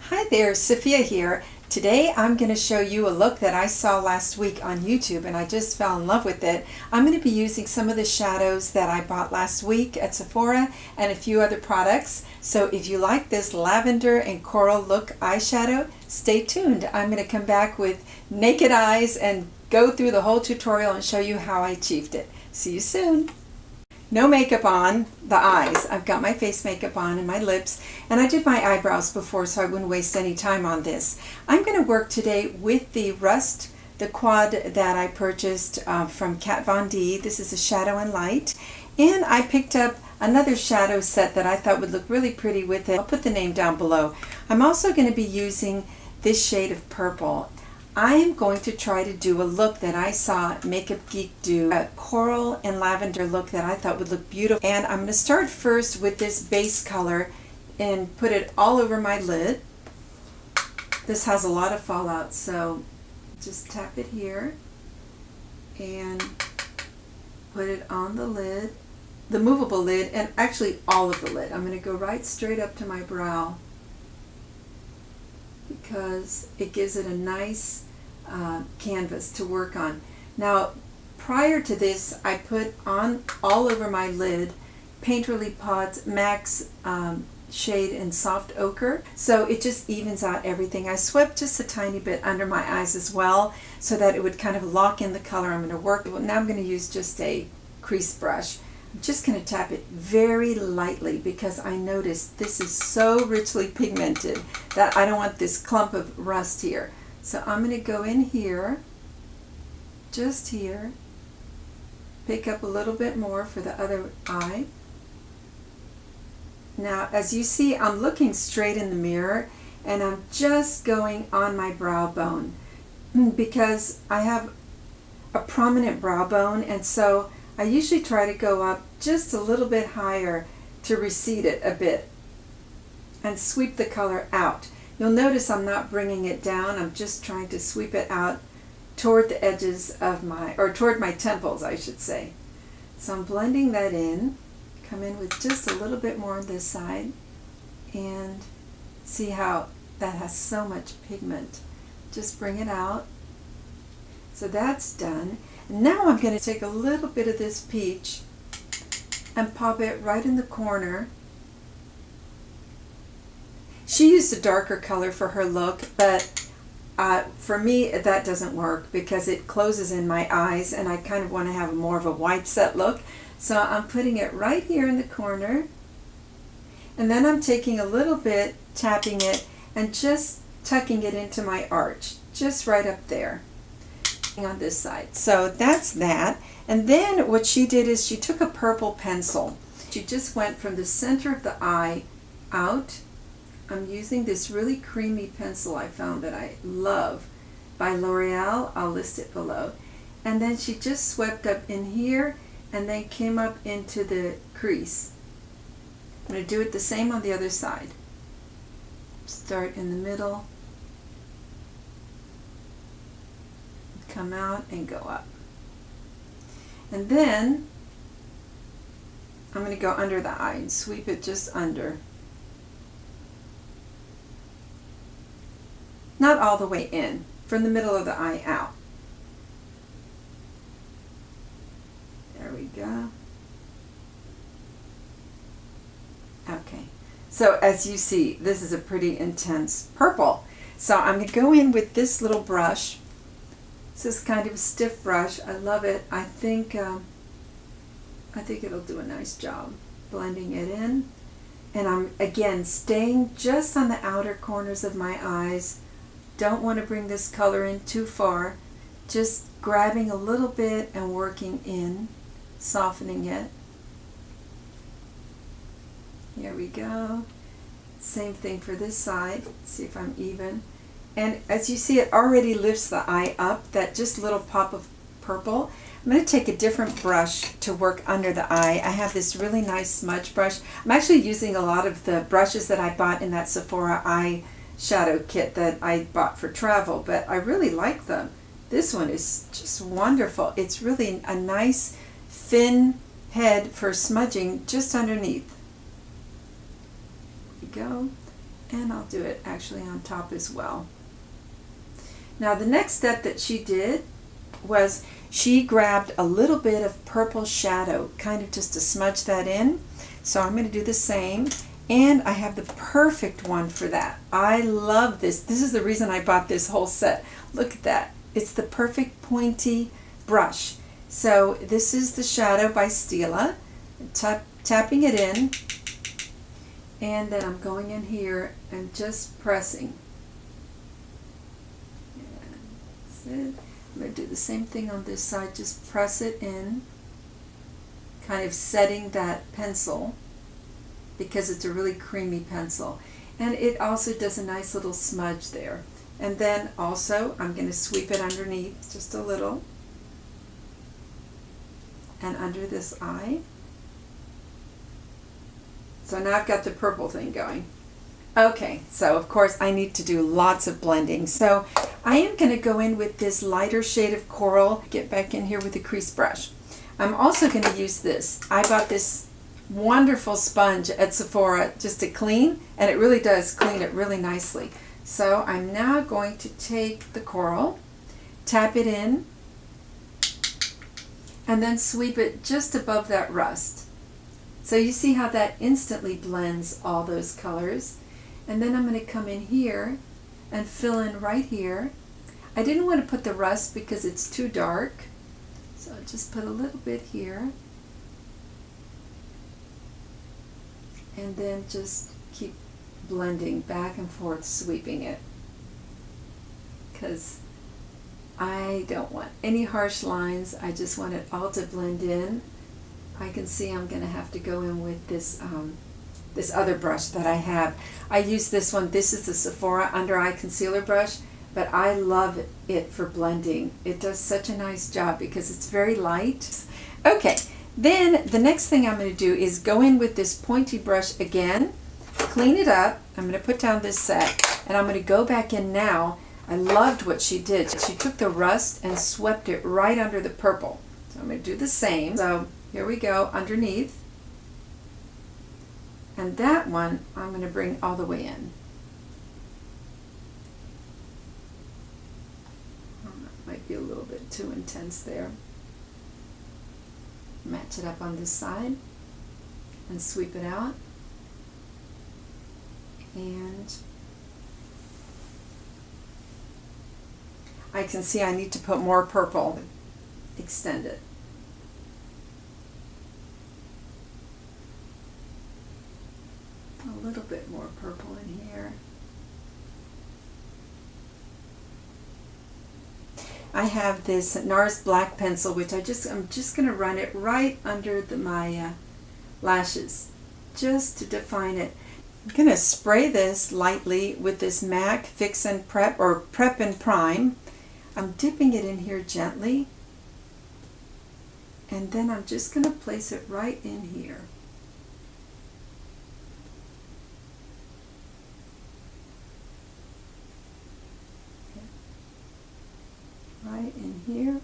Hi there, Sophia here. Today I'm going to show you a look that I saw last week on YouTube and I just fell in love with it. I'm going to be using some of the shadows that I bought last week at Sephora and a few other products. So if you like this lavender and coral look eyeshadow, stay tuned. I'm going to come back with naked eyes and go through the whole tutorial and show you how I achieved it. See you soon. No makeup on the eyes. I've got my face makeup on and my lips, and I did my eyebrows before so I wouldn't waste any time on this. I'm going to work today with the Rust, the quad that I purchased from Kat Von D. This is a Shadow and Light, and I picked up another shadow set that I thought would look really pretty with it. I'll put the name down below. I'm also going to be using this shade of purple. I am going to try to do a look that I saw Makeup Geek do, a coral and lavender look that I thought would look beautiful. And I'm going to start first with this base color and put it all over my lid. This has a lot of fallout, so just tap it here and put it on the lid, the movable lid, and actually all of the lid. I'm going to go right straight up to my brow because it gives it a nice canvas to work on. Now, prior to this, I put on all over my lid Painterly Pod's Max shade in Soft Ochre, so it just evens out everything. I swept just a tiny bit under my eyes as well so that it would kind of lock in the color I'm going to work with. Now I'm going to use just a crease brush. I'm just going to tap it very lightly because I noticed this is so richly pigmented that I don't want this clump of rust here. So I'm going to go in here, just here, pick up a little bit more for the other eye. Now, as you see, I'm looking straight in the mirror and I'm just going on my brow bone because I have a prominent brow bone, and so I usually try to go up just a little bit higher to recede it a bit and sweep the color out. You'll notice I'm not bringing it down. I'm just trying to sweep it out toward the edges of toward my temples, I should say. So I'm blending that in. Come in with just a little bit more on this side and see how that has so much pigment. Just bring it out. So that's done. Now I'm going to take a little bit of this peach and pop it right in the corner. She used a darker color for her look, but for me that doesn't work because it closes in my eyes and I kind of want to have more of a wide set look. So I'm putting it right here in the corner, and then I'm taking a little bit, tapping it, and just tucking it into my arch, just right up there on this side. So that's that. And then what she did is she took a purple pencil. She just went from the center of the eye out. I'm using this really creamy pencil I found that I love by L'Oreal. I'll list it below. And then she just swept up in here and then came up into the crease. I'm going to do it the same on the other side. Start in the middle, come out and go up. And then I'm going to go under the eye and sweep it just under. Not all the way in, from the middle of the eye out. There we go. Okay, so as you see, this is a pretty intense purple. So I'm going to go in with this little brush. This is kind of a stiff brush. I love it. I think it'll do a nice job blending it in. And I'm again staying just on the outer corners of my eyes. Don't want to bring this color in too far. Just grabbing a little bit and working in, softening it. Here we go. Same thing for this side. See if I'm even. And as you see, it already lifts the eye up, that just little pop of purple. I'm going to take a different brush to work under the eye. I have this really nice smudge brush. I'm actually using a lot of the brushes that I bought in that Sephora eyeshadow kit that I bought for travel, but I really like them. This one is just wonderful. It's really a nice thin head for smudging just underneath. There we go. And I'll do it actually on top as well. Now the next step that she did was she grabbed a little bit of purple shadow, kind of just to smudge that in. So I'm going to do the same. And I have the perfect one for that. I love this. This is the reason I bought this whole set. Look at that. It's the perfect pointy brush. So this is the shadow by Stila. Tapping it in. And then I'm going in here and just pressing. And that's it. I'm going to do the same thing on this side. Just press it in. Kind of setting that pencil, because it's a really creamy pencil. And it also does a nice little smudge there. And then also I'm going to sweep it underneath just a little. And under this eye. So now I've got the purple thing going. Okay, so of course I need to do lots of blending. So I am going to go in with this lighter shade of coral. Get back in here with the crease brush. I'm also going to use this. I bought this wonderful sponge at Sephora just to clean, and it really does clean it really nicely. So I'm now going to take the coral, tap it in, and then sweep it just above that rust. So you see how that instantly blends all those colors. And then I'm going to come in here and fill in right here. I didn't want to put the rust because it's too dark, so I'll just put a little bit here. And then just keep blending back and forth, sweeping it, because I don't want any harsh lines. I just want it all to blend in. I can see I'm going to have to go in with this this other brush that I have. I use this one. This is the Sephora Under Eye Concealer Brush, but I love it for blending. It does such a nice job because it's very light. Okay. Then the next thing I'm going to do is go in with this pointy brush again, clean it up. I'm going to put down this set, and I'm going to go back in now. I loved what she did. She took the rust and swept it right under the purple. So I'm going to do the same. So here we go, underneath. And that one I'm going to bring all the way in. Oh, that might be a little bit too intense there. Match it up on this side and sweep it out. And I can see I need to put more purple. Extend it. A little bit more purple in here. I have this NARS black pencil, which I'm just going to run it right under my lashes, just to define it. I'm going to spray this lightly with this MAC Fix and Prep, or Prep and Prime. I'm dipping it in here gently, and then I'm just going to place it right in here. Right in here,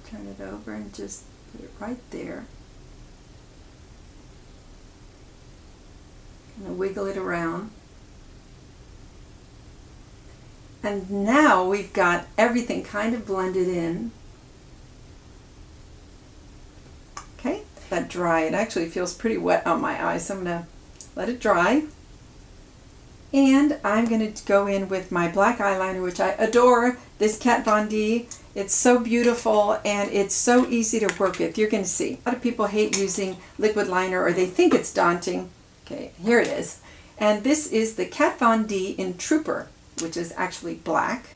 turn it over and just put it right there. Kind of wiggle it around. And now we've got everything kind of blended in. Okay, let dry. It actually feels pretty wet on my eyes, so I'm going to let it dry. And I'm going to go in with my black eyeliner, which I adore, this Kat Von D. It's so beautiful and it's so easy to work with. You're going to see. A lot of people hate using liquid liner, or they think it's daunting. Okay, here it is. And this is the Kat Von D in Trooper, which is actually black.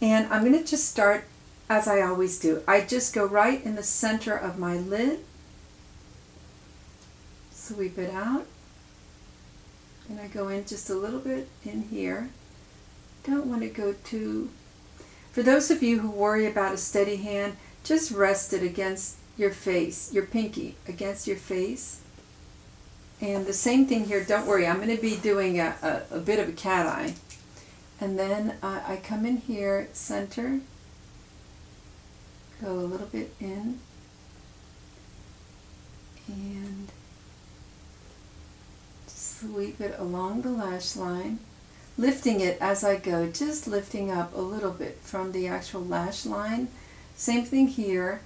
And I'm going to just start as I always do. I just go right in the center of my lid, sweep it out. And I go in just a little bit in here. Don't want to go too... For those of you who worry about a steady hand, just rest it against your face, your pinky against your face. And the same thing here, don't worry, I'm going to be doing a bit of a cat eye. And then I come in here, center, go a little bit in, and sweep it along the lash line, lifting it as I go, just lifting up a little bit from the actual lash line. Same thing here.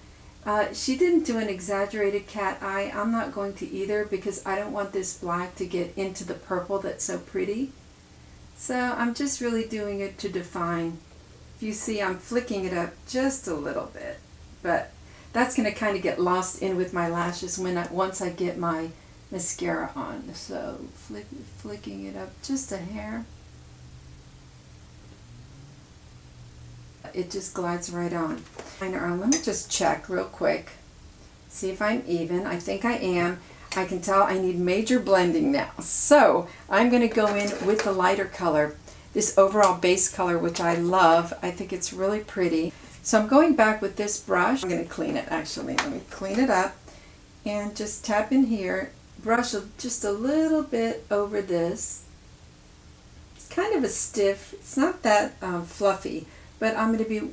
She didn't do an exaggerated cat eye. I'm not going to either because I don't want this black to get into the purple that's so pretty. So I'm just really doing it to define. If you see, I'm flicking it up just a little bit, but that's going to kind of get lost in with my lashes once I get my mascara on. So flicking it up just a hair. It just glides right on. Let me just check real quick. See if I'm even. I think I am. I can tell I need major blending now. So I'm going to go in with the lighter color, this overall base color, which I love. I think it's really pretty. So I'm going back with this brush. I'm going to clean it actually. Let me clean it up and just tap in here. Brush just a little bit over this. It's kind of a stiff, it's not that fluffy, but I'm going to be,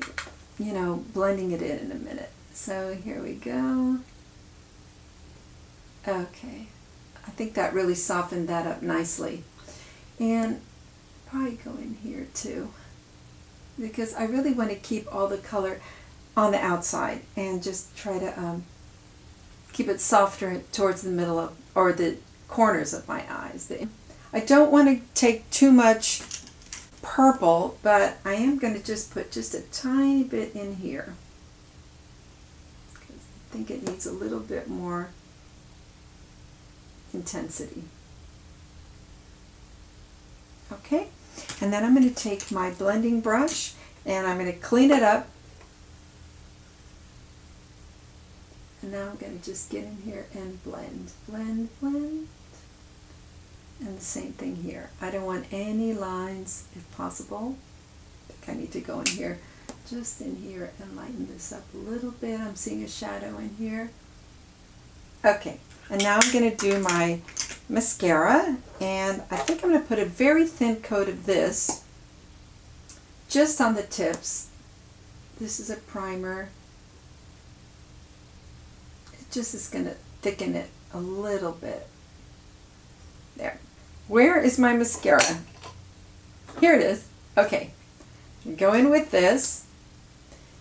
blending it in a minute. So here we go. Okay, I think that really softened that up nicely. And probably go in here too, because I really want to keep all the color on the outside and just try to keep it softer towards the middle of, or the corners of my eyes. I don't want to take too much purple, but I am going to just put just a tiny bit in here. I think it needs a little bit more intensity. Okay, and then I'm going to take my blending brush and I'm going to clean it up. And now I'm going to just get in here and blend, blend, blend. And the same thing here. I don't want any lines if possible. I think I need to go in here, just in here, and lighten this up a little bit. I'm seeing a shadow in here. Okay, and now I'm going to do my mascara, and I think I'm going to put a very thin coat of this just on the tips. This is a primer. It just is going to thicken it a little bit. There. Where is my mascara? Here it is. Okay. Go in with this.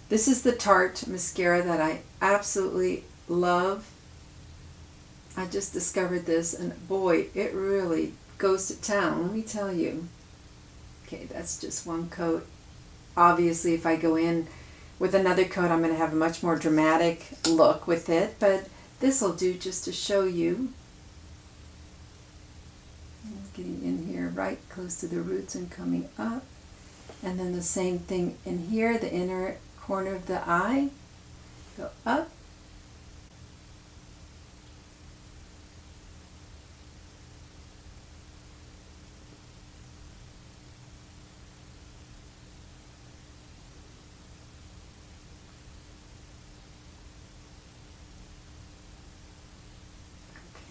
This is the Tarte mascara that I absolutely love. I just discovered this, and boy, it really goes to town, let me tell you. Okay, that's just one coat. Obviously, if I go in with another coat, I'm going to have a much more dramatic look with it, but this will do just to show you. Getting in here right close to the roots and coming up. And then the same thing in here, the inner corner of the eye. Go up.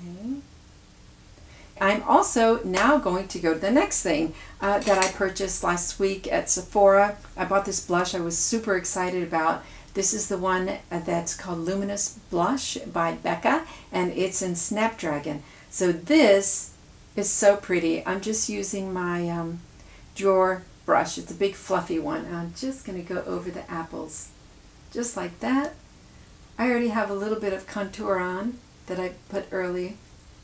Okay. I'm also now going to go to the next thing that I purchased last week at Sephora. I bought this blush I was super excited about. This is the one that's called Luminous Blush by Becca, and it's in Snapdragon. So this is so pretty. I'm just using my Dior brush. It's a big fluffy one. I'm just going to go over the apples just like that. I already have a little bit of contour on that I put earlier,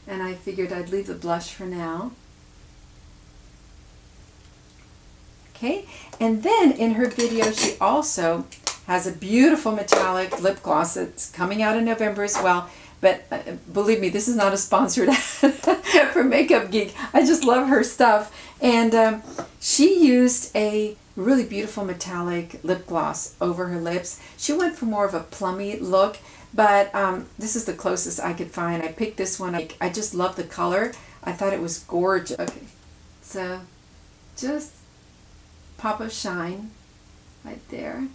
and I figured I'd leave the blush for now. Okay, and then in her video she also has a beautiful metallic lip gloss that's coming out in November as well. But believe me, this is not a sponsored ad for Makeup Geek. I just love her stuff. And she used a really beautiful metallic lip gloss over her lips. She went for more of a plummy look, but this is the closest I could find. I picked this one. I just love the color. I thought it was gorgeous. Okay, so just pop of shine right there.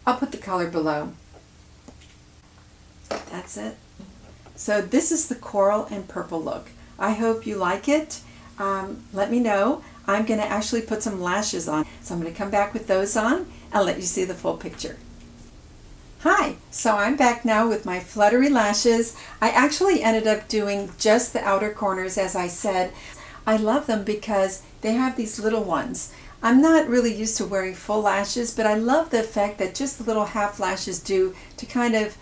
I'll put the color below. That's it. So this is the coral and purple look. I hope you like it. Let me know. I'm going to actually put some lashes on. So I'm going to come back with those on and let you see the full picture. Hi, so I'm back now with my fluttery lashes. I actually ended up doing just the outer corners, as I said. I love them because they have these little ones. I'm not really used to wearing full lashes, but I love the effect that just the little half lashes do to kind of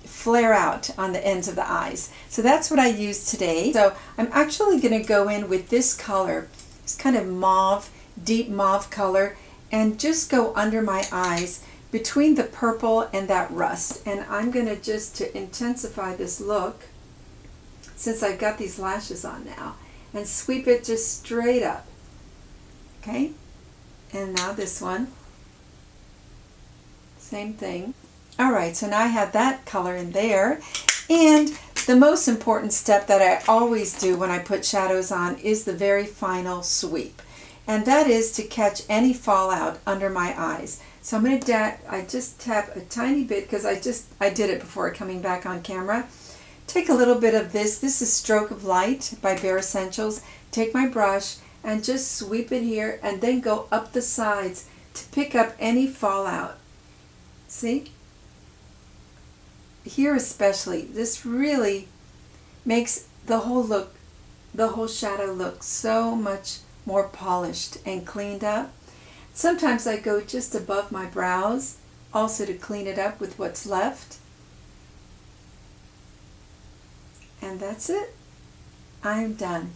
flare out on the ends of the eyes. So that's what I used today. So I'm actually going to go in with this color. It's kind of mauve, deep mauve color, and just go under my eyes between the purple and that rust. And I'm going to just to intensify this look, since I've got these lashes on now, and sweep it just straight up. Okay, and now this one, same thing. All right, so now I have that color in there. And the most important step that I always do when I put shadows on is the very final sweep. And that is to catch any fallout under my eyes. So I'm going to I just tap a tiny bit because I did it before coming back on camera. Take a little bit of this. This is Stroke of Light by Bare Essentials. Take my brush and just sweep it here and then go up the sides to pick up any fallout. See? Here especially, this really makes the whole shadow look so much more polished and cleaned up. Sometimes I go just above my brows also to clean it up with what's left. And that's it. I'm done.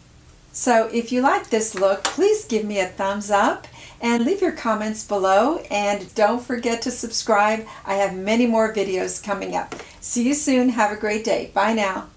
So if you like this look, please give me a thumbs up and leave your comments below, and don't forget to subscribe. I have many more videos coming up. See you soon. Have a great day. Bye now.